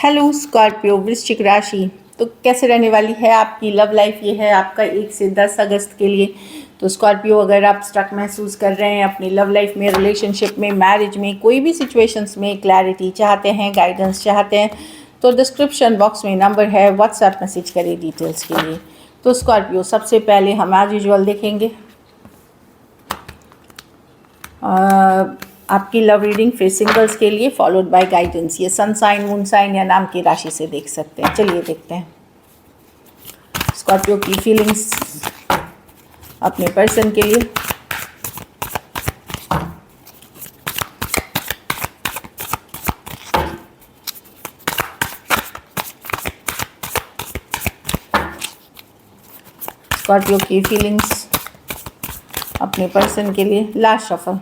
Hello Scorpio वृश्चिक राशि। तो कैसे रहने वाली है आपकी लव लाइफ? ये है आपका 1 से 10 अगस्त के लिए। तो स्कॉर्पियो, अगर आप स्टक महसूस कर रहे हैं अपनी लव लाइफ में, रिलेशनशिप में, मैरिज में, कोई भी सिचुएशंस में क्लैरिटी चाहते हैं, गाइडेंस चाहते हैं, तो डिस्क्रिप्शन बॉक्स में नंबर है, व्हाट्सएप मैसेज करें डिटेल्स के लिए। तो स्कॉर्पियो, सबसे पहले हम एज यूजुअल देखेंगे आपकी लव रीडिंग, फिर सिंगल्स के लिए, फॉलोड बाय गाइडेंस। ये सन साइन, मून साइन या नाम की राशि से देख सकते हैं। चलिए देखते हैं स्कॉर्पियो की फीलिंग्स अपने पर्सन के लिए। स्कॉर्पियो की फीलिंग्स अपने पर्सन के लिए। Last shuffle.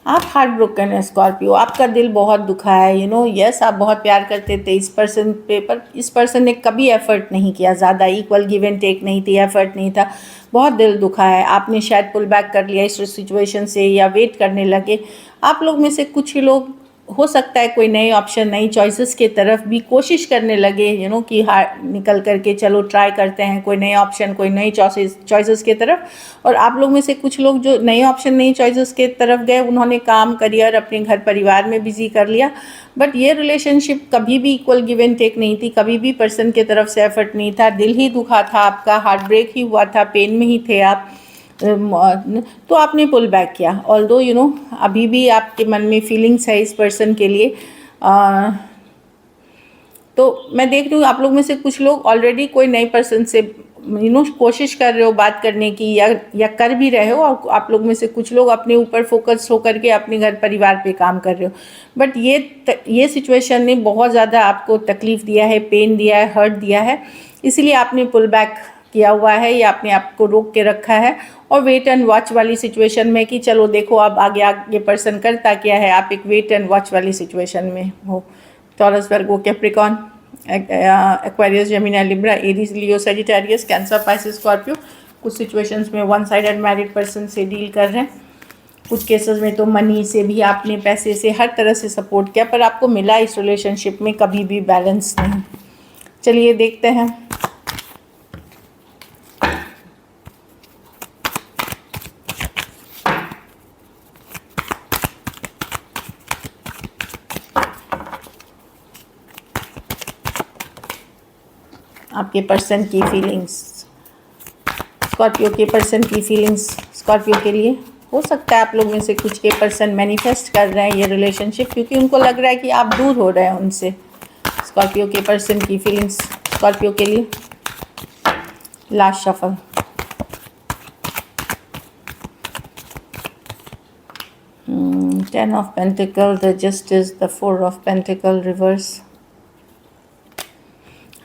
आप हार्ट ब्रोकन है स्कॉर्पियो, आपका दिल बहुत दुखा है। यस, आप बहुत प्यार करते थे इस पर्सन पे, पर इस पर्सन ने कभी एफर्ट नहीं किया, ज़्यादा इक्वल गिव एंड टेक नहीं थी, एफर्ट नहीं था। बहुत दिल दुखा है। आपने शायद पुल बैक कर लिया इस सिचुएशन से, या वेट करने लगे। आप लोग में से कुछ ही लोग, हो सकता है कोई नए ऑप्शन, नई चॉइसेस के तरफ भी कोशिश करने लगे, कि हार निकल करके चलो ट्राई करते हैं कोई नए ऑप्शन, कोई नई चॉइसेस के तरफ। और आप लोग में से कुछ लोग जो नए ऑप्शन, नई चॉइसेस के तरफ गए, उन्होंने काम, करियर, अपने घर परिवार में बिजी कर लिया। बट ये रिलेशनशिप कभी भी इक्वल गिव एंड टेक नहीं थी, कभी भी पर्सन की तरफ से एफर्ट नहीं था। दिल ही दुखा था आपका, हार्ट ब्रेक ही हुआ था, पेन में ही थे आप। तो आपने पुल बैक किया। ऑल्दो अभी भी आपके मन में फीलिंग्स है इस पर्सन के लिए। तो मैं देख रही हूँ आप लोग में से कुछ लोग ऑलरेडी कोई नए पर्सन से कोशिश कर रहे हो बात करने की, या कर भी रहे हो। और आप लोग में से कुछ लोग अपने ऊपर फोकस होकर के अपने घर परिवार पे काम कर रहे हो। बट ये सिचुएशन ने बहुत ज़्यादा आपको तकलीफ़ दिया है, पेन दिया है, हर्ट दिया है। इसलिए आपने पुल बैक किया हुआ है, या अपने आप को रोक के रखा है और वेट एंड वॉच वाली सिचुएशन में, कि चलो देखो अब आगे आगे पर्सन करता क्या है। आप एक वेट एंड वॉच वाली सिचुएशन में हो। Taurus, Virgo, Capricorn, Aquarius, Gemini, Libra, Aries, Leo, Sagittarius, Cancer, Pisces, Scorpio कुछ सिचुएशंस में वन साइडेड मैरिड पर्सन से डील कर रहे हैं। कुछ केसेस में तो मनी से भी, आपने पैसे से, हर तरह से सपोर्ट किया, पर आपको मिला इस रिलेशनशिप में कभी भी बैलेंस नहीं। चलिए देखते हैं आपके पर्सन की फीलिंग्स, स्कॉर्पियो के पर्सन की फीलिंग्स स्कॉर्पियो के लिए। हो सकता है आप लोग में से कुछ के पर्सन मैनिफेस्ट कर रहे हैं ये रिलेशनशिप, क्योंकि उनको लग रहा है कि आप दूर हो रहे हैं उनसे। स्कॉर्पियो के पर्सन की फीलिंग्स स्कॉर्पियो के लिए। Last shuffle. Ten of pentacle, the justice, the 4 of pentacle reverse.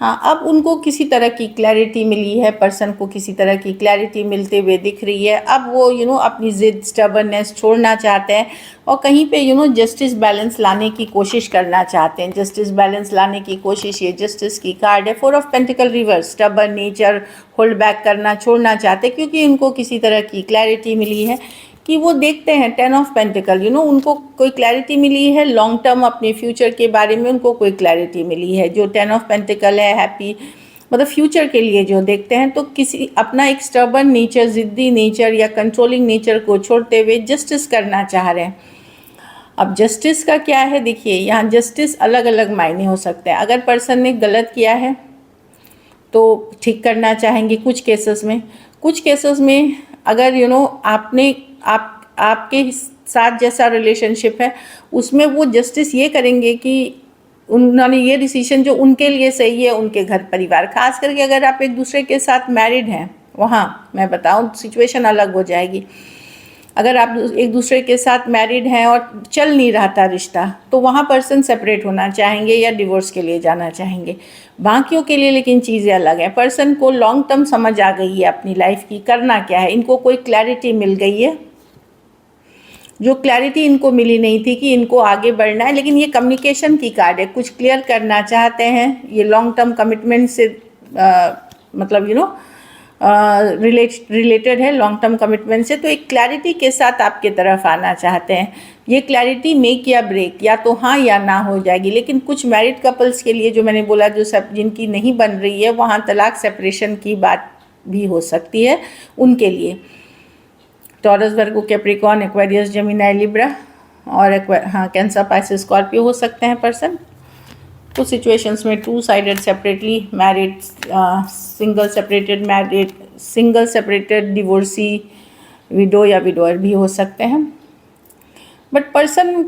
हाँ, अब उनको किसी तरह की क्लैरिटी मिली है, पर्सन को किसी तरह की क्लैरिटी मिलते हुए दिख रही है। अब वो अपनी ज़िद, स्टबर्ननेस छोड़ना चाहते हैं, और कहीं पे जस्टिस बैलेंस लाने की कोशिश करना चाहते हैं। जस्टिस बैलेंस लाने की कोशिश, ये जस्टिस की कार्ड है। 4 of pentacle reverse, stubborn nature, hold back करना, छोड़ना चाहते हैं, क्योंकि उनको किसी तरह की क्लैरिटी मिली है कि वो देखते हैं 10 ऑफ पेंटिकल। उनको कोई क्लैरिटी मिली है लॉन्ग टर्म अपने फ्यूचर के बारे में, उनको कोई क्लैरिटी मिली है। जो 10 ऑफ पेंटिकल है, हैप्पी, मतलब फ्यूचर के लिए जो देखते हैं, तो किसी अपना एक स्टबर्न नेचर, ज़िद्दी नेचर या कंट्रोलिंग नेचर को छोड़ते हुए जस्टिस करना चाह रहे हैं। अब जस्टिस का क्या है, देखिए यहाँ जस्टिस अलग अलग मायने हो सकते हैं। अगर पर्सन ने गलत किया है तो ठीक करना चाहेंगे कुछ केसेस में। कुछ केसेस में अगर आपने आपके साथ जैसा रिलेशनशिप है, उसमें वो जस्टिस ये करेंगे कि उन्होंने ये डिसीजन जो उनके लिए सही है, उनके घर परिवार, खास करके अगर आप एक दूसरे के साथ मैरिड हैं, वहाँ मैं बताऊँ सिचुएशन अलग हो जाएगी। अगर आप एक दूसरे के साथ मैरिड हैं और चल नहीं रहा था रिश्ता, तो वहाँ पर्सन सेपरेट होना चाहेंगे या डिवोर्स के लिए जाना चाहेंगे। बाकियों के लिए लेकिन चीज़ें अलग हैं। पर्सन को लॉन्ग टर्म समझ आ गई है अपनी लाइफ की, करना क्या है, इनको कोई क्लैरिटी मिल गई है। जो क्लैरिटी इनको मिली नहीं थी कि इनको आगे बढ़ना है, लेकिन ये कम्युनिकेशन की कार्ड है, कुछ क्लियर करना चाहते हैं, ये लॉन्ग टर्म कमिटमेंट से मतलब रिलेटेड है लॉन्ग टर्म कमिटमेंट से, तो एक क्लैरिटी के साथ आपके तरफ आना चाहते हैं। ये क्लैरिटी मेक या ब्रेक, या तो हाँ या ना हो जाएगी। लेकिन कुछ मैरिड कपल्स के लिए जो मैंने बोला, जो सब जिनकी नहीं बन रही है, वहाँ तलाक सेपरेशन की बात भी हो सकती है उनके लिए। टॉरस, वर्गो, कैप्रिकॉर्न, एक्वेरियस, जेमिनी, लिब्रा और कैंसर, पाइसेस, स्कॉर्पियो हो सकते हैं पर्सन। कुछ सिचुएशंस में two sided separately married, single separated married, single separated divorcee, window या विडोअर भी हो सकते हैं। बट पर्सन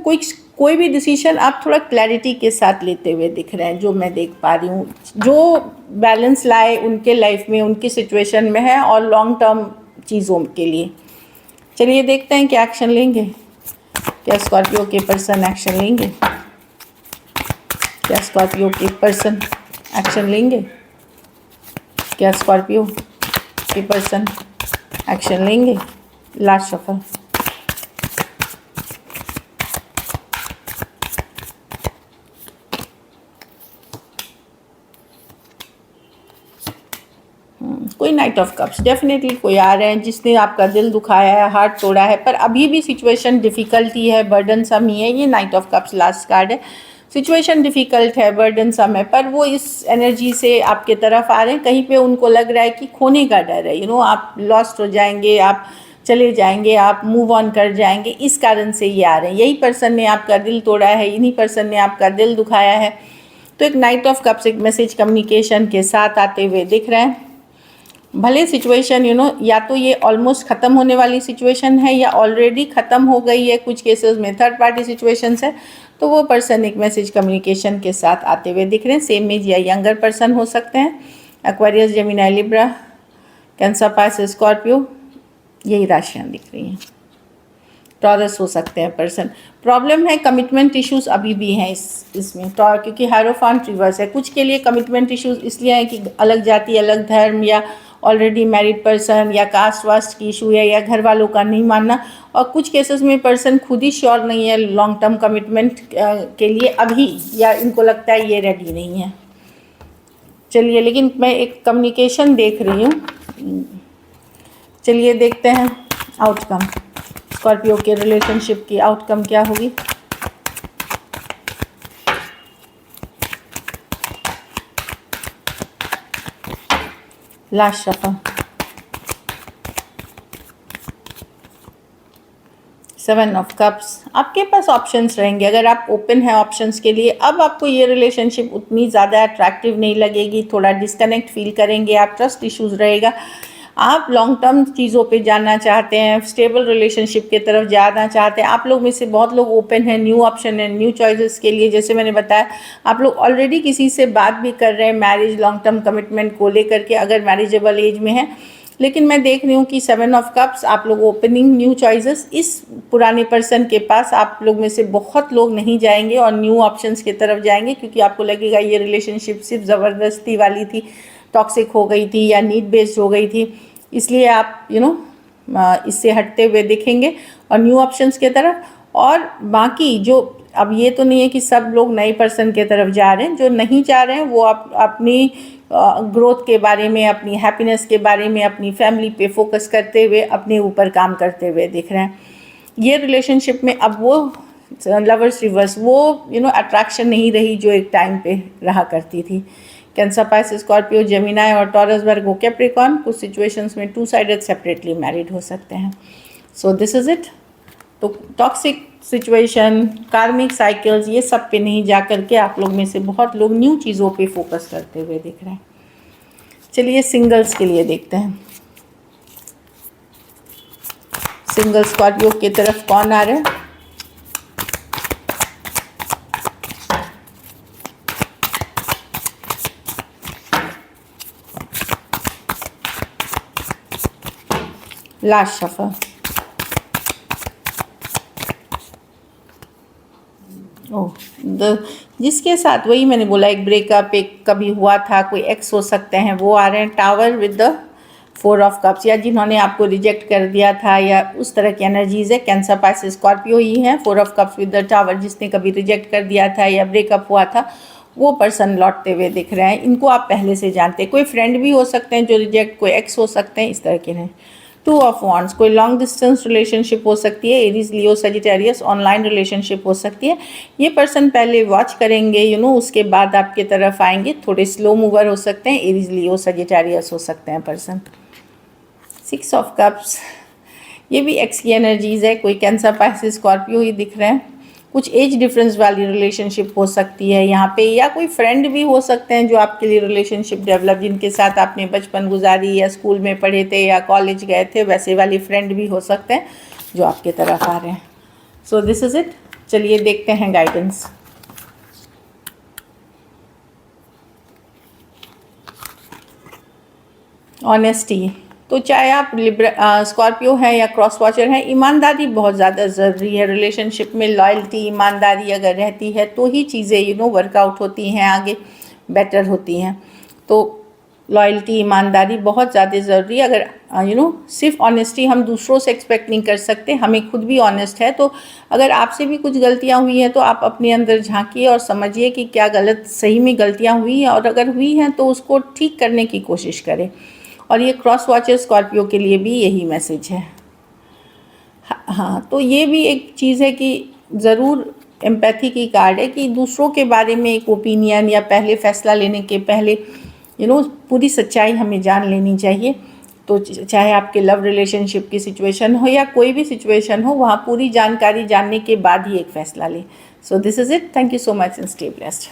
कोई भी डिसीजन आप थोड़ा क्लैरिटी के साथ लेते हुए दिख रहे हैं, जो मैं देख पा रही हूँ, जो बैलेंस लाए उनके लाइफ में, उनकी सिचुएशन में है और लॉन्ग टर्म चीज़ों के लिए। चलिए देखते हैं क्या एक्शन लेंगे। क्या स्कॉर्पियो के पर्सन एक्शन लेंगे? क्या स्कॉर्पियो के पर्सन एक्शन लेंगे? क्या स्कॉर्पियो के पर्सन एक्शन लेंगे? Last shuffle. कोई नाइट ऑफ कप्स, डेफिनेटली कोई आ रहे हैं जिसने आपका दिल दुखाया है, हार्ट तोड़ा है, पर अभी भी सिचुएशन डिफ़िकल्टी है, बर्डनसम ही है। ये night of cups last card है। सिचुएशन डिफ़िकल्ट है, बर्डनसम है, पर वो इस एनर्जी से आपके तरफ आ रहे हैं। कहीं पे उनको लग रहा है कि खोने का डर है, आप लॉस्ट हो जाएंगे, आप चले जाएंगे, आप मूव ऑन कर जाएंगे, इस कारण से ये आ रहे हैं। यही पर्सन ने आपका दिल तोड़ा है, इन्हीं पर्सन ने आपका दिल दुखाया है। तो एक नाइट ऑफ कप्स एक मैसेज कम्युनिकेशन के साथ आते हुए दिख रहे हैं। भले सिचुएशन या तो ये ऑलमोस्ट ख़त्म होने वाली सिचुएशन है या ऑलरेडी ख़त्म हो गई है, कुछ केसेस में थर्ड पार्टी सिचुएशंस है, तो वो पर्सन एक मैसेज कम्युनिकेशन के साथ आते हुए दिख रहे हैं। सेम एज या यंगर पर्सन हो सकते हैं। Aquarius, Gemini, Libra, cancer, Pisces, Scorpio, यही राशियाँ दिख रही हैं। टॉरस हो सकते हैं पर्सन। प्रॉब्लम है कमिटमेंट इश्यूज अभी भी हैं इसमें क्योंकि हायरोफांट रिवर्स है। कुछ के लिए कमिटमेंट इश्यूज इसलिए है कि अलग जाति, अलग धर्म, या ऑलरेडी मैरिड पर्सन, या कास्ट वास्ट की इशू है, या घर वालों का नहीं मानना। और कुछ केसेस में पर्सन खुद ही श्योर नहीं है लॉन्ग टर्म कमिटमेंट के लिए अभी, या इनको लगता है ये रेडी नहीं है। चलिए, लेकिन मैं एक कम्युनिकेशन देख रही हूँ। चलिए देखते हैं आउटकम। स्कॉर्पियो के रिलेशनशिप की आउटकम क्या होगी? Last shuffle. 7 of cups. आपके पास ऑप्शंस रहेंगे अगर आप ओपन हैं ऑप्शंस के लिए। अब आपको ये रिलेशनशिप उतनी ज़्यादा अट्रैक्टिव नहीं लगेगी, थोड़ा डिस्कनेक्ट फील करेंगे आप, ट्रस्ट इश्यूज रहेगा। आप लॉन्ग टर्म चीज़ों पे जाना चाहते हैं, स्टेबल रिलेशनशिप की तरफ जाना चाहते हैं। आप लोग में से बहुत लोग ओपन हैं न्यू ऑप्शन है, न्यू चॉइसेस के लिए। जैसे मैंने बताया, आप लोग ऑलरेडी किसी से बात भी कर रहे हैं मैरिज, लॉन्ग टर्म कमिटमेंट को लेकर के, अगर मैरिजेबल एज में है। लेकिन मैं देख रही हूँ कि 7 ऑफ कप्स, आप लोग ओपनिंग न्यू चॉइसेस। इस पुराने पर्सन के पास आप लोग में से बहुत लोग नहीं जाएंगे और न्यू ऑप्शंस की तरफ जाएंगे, क्योंकि आपको लगेगा ये रिलेशनशिप सिर्फ ज़बरदस्ती वाली थी, टॉक्सिक हो गई थी, या नीड बेस्ड हो गई थी। इसलिए आप इससे हटते हुए दिखेंगे और न्यू ऑप्शंस की तरफ। और बाकी जो, अब ये तो नहीं है कि सब लोग नए पर्सन की तरफ जा रहे हैं, जो नहीं जा रहे हैं वो अपनी ग्रोथ के बारे में, अपनी हैप्पीनेस के बारे में, अपनी फैमिली पे फोकस करते हुए अपने ऊपर काम करते हुए दिख रहे हैं। ये रिलेशनशिप में अब वो लवर्स रिवर्स, वो अट्रैक्शन नहीं रही जो एक टाइम पे रहा करती थी। कैंसर, पाइसेस, स्कॉर्पियो, जेमिनी और टॉरस, वर्गो, कैप्रिकॉर्न कुछ सिचुएशंस में टू साइडेड सेपरेटली मैरिड हो सकते हैं। So this is it. तो टॉक्सिक सिचुएशन, कार्मिक साइकिल्स, ये सब पे नहीं जा करके आप लोग में से बहुत लोग न्यू चीज़ों पे फोकस करते हुए दिख रहे हैं। चलिए सिंगल्स के लिए देखते हैं। सिंगल स्कॉर्पियो की तरफ कौन आ रहा है? Last shuffle. जिसके साथ, वही मैंने बोला, एक ब्रेकअप, एक कभी हुआ था, कोई एक्स हो सकते हैं, वो आ रहे हैं। Tower with the 4 of cups, या जिन्होंने आपको रिजेक्ट कर दिया था या उस तरह की एनर्जीज़ है, कैंसर, पाइसेस, स्कॉर्पियो ही है। 4 of cups with the tower, जिसने कभी रिजेक्ट कर दिया था या ब्रेकअप हुआ था, वो पर्सन लौटते हुए दिख रहे हैं। इनको आप पहले से जानते हैं, कोई फ्रेंड भी हो सकते हैं जो रिजेक्ट, कोई एक्स हो सकते हैं, इस तरह के हैं। 2 ऑफ वॉन्ड्स, कोई लॉन्ग डिस्टेंस रिलेशनशिप हो सकती है, Aries, Leo, Sagittarius, online relationship हो सकती है। ये पर्सन पहले वॉच करेंगे उसके बाद आपके तरफ आएंगे। थोड़े स्लो मूवर हो सकते हैं, एरीज, लियो, सजिटेरियस हो सकते हैं पर्सन। 6 ऑफ कप्स, ये भी एक्स की एनर्जीज़ है, कोई कैंसर, पाइसेस, स्कॉर्पियो ही दिख रहे हैं। कुछ एज डिफरेंस वाली रिलेशनशिप हो सकती है यहाँ पे, या कोई फ्रेंड भी हो सकते हैं जो आपके लिए रिलेशनशिप डेवलप, जिनके साथ आपने बचपन गुजारी या स्कूल में पढ़े थे या कॉलेज गए थे, वैसे वाली फ्रेंड भी हो सकते हैं जो आपके तरफ आ रहे हैं। So this is it. चलिए देखते हैं गाइडेंस। ऑनेस्टी, तो चाहे आप स्कॉर्पियो हैं या क्रॉस वॉचर हैं, ईमानदारी बहुत ज़्यादा ज़रूरी है रिलेशनशिप में। लॉयल्टी, ईमानदारी अगर रहती है तो ही चीज़ें वर्कआउट होती हैं, आगे बेटर होती हैं। तो लॉयल्टी, ईमानदारी बहुत ज़्यादा ज़रूरी है। अगर सिर्फ ऑनेस्टी हम दूसरों से एक्सपेक्ट नहीं कर सकते, हमें खुद भी ऑनेस्ट है। तो अगर आपसे भी कुछ गलतियाँ हुई हैं तो आप अपने अंदर झांकिए और समझिए कि क्या गलत, सही में गलतियाँ हुई हैं, और अगर हुई हैं तो उसको ठीक करने की कोशिश करें। और ये क्रॉस वॉचर स्कॉर्पियो के लिए भी यही मैसेज है। हाँ, तो ये भी एक चीज़ है कि ज़रूर एम्पैथी की कार्ड है कि दूसरों के बारे में एक ओपिनियन या पहले फ़ैसला लेने के पहले पूरी सच्चाई हमें जान लेनी चाहिए। तो चाहे आपके लव रिलेशनशिप की सिचुएशन हो या कोई भी सिचुएशन हो, वहाँ पूरी जानकारी जानने के बाद ही एक फ़ैसला लें। So this is it. Thank you so much and stay blessed.